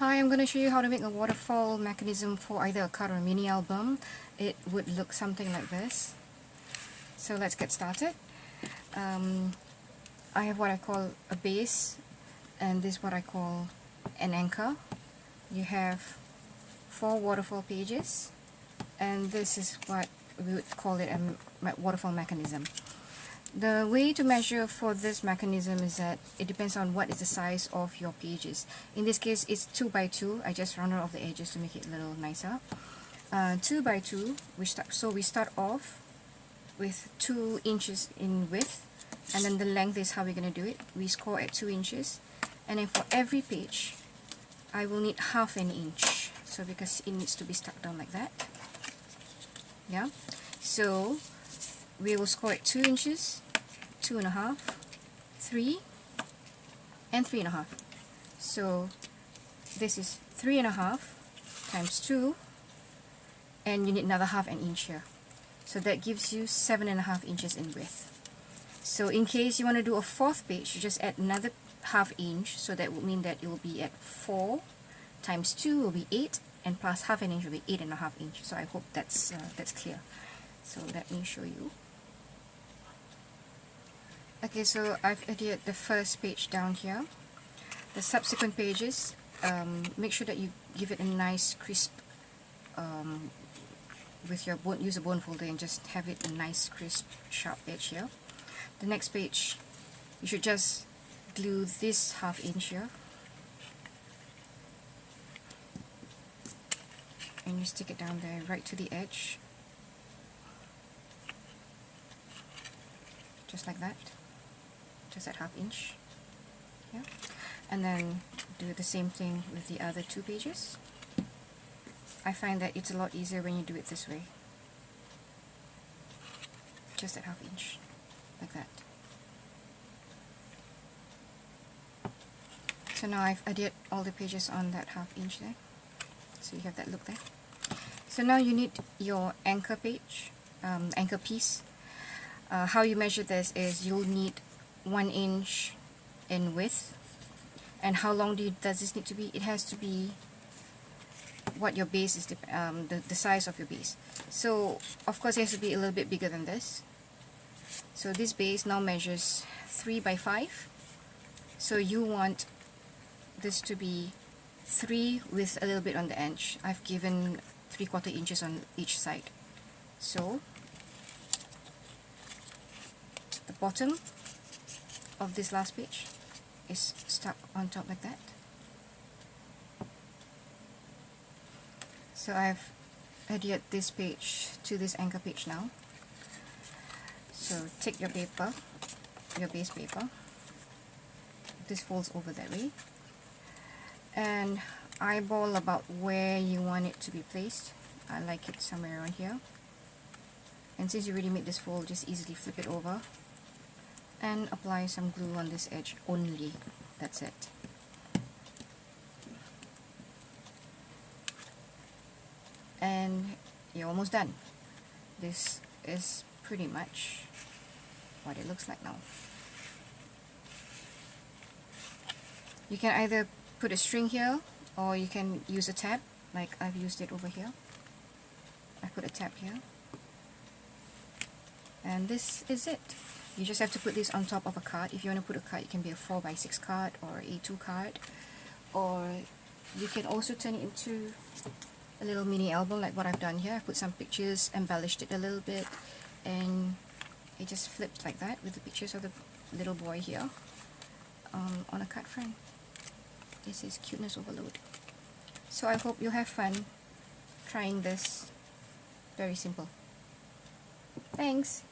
Hi, I'm going to show you how to make a waterfall mechanism for either a card or a mini album. It would look something like this. So let's get started. I have what I call a base, and this is what I call an anchor. You have 4 waterfall pages, and this is what we would call it a waterfall mechanism. The way to measure for this mechanism is that it depends on what is the size of your pages. In this case, it's 2 by 2. I just rounded off the edges to make it a little nicer. 2 by 2. We start off with 2 inches in width, and then the length is how we're going to do it. We score at 2 inches, and then for every page, I will need half an inch. So because it needs to be stuck down like that. Yeah. So we will score at 2 inches, 2.5, 3, and 3.5. So this is 3.5 times 2, and you need another half an inch here. So that gives you 7.5 inches in width. So in case you want to do a 4th page, you just add another half inch, so that would mean that it will be at 4 times 2 will be 8, and plus half an inch will be 8.5 inches. So I hope that's clear. So let me show you. Okay, so I've adhered the first page down here. The subsequent pages, make sure that you give it a nice crisp, with your bone, use a bone folder and just have it a nice crisp sharp edge here. The next page, you should just glue this half inch here, and you stick it down there right to the edge, just like that. Just at half inch, yeah, and then do the same thing with the other 2 pages. I find that it's a lot easier when you do it this way, just at half inch, like that. So now I've adhered all the pages on that half inch there, so you have that look there. So now you need your anchor page, anchor piece. How you measure this is you'll need 1 inch in width. And how long does this need to be? It has to be what your base is, the size of your base. So of course it has to be a little bit bigger than this. So this base now measures 3 by 5. So you want this to be 3 with a little bit on the edge. I've given 3/4 inches on each side. So the bottom of this last page is stuck on top like that. So I've adhered this page to this anchor page now. So take your paper, your base paper, this folds over that way, and eyeball about where you want it to be placed. I like it somewhere around here, and since you already made this fold, just easily flip it over and apply some glue on this edge only. That's it. And you're almost done. This is pretty much what it looks like now. You can either put a string here, or you can use a tab, like I've used it over here. I put a tab here. And this is it. You just have to put this on top of a card. If you want to put a card, it can be a 4 by 6 card or a A2 card, or you can also turn it into a little mini album like what I've done here. I put some pictures, embellished it a little bit, and it just flipped like that with the pictures of the little boy here on a card frame. This is cuteness overload. So I hope you'll have fun trying this. Very simple. Thanks!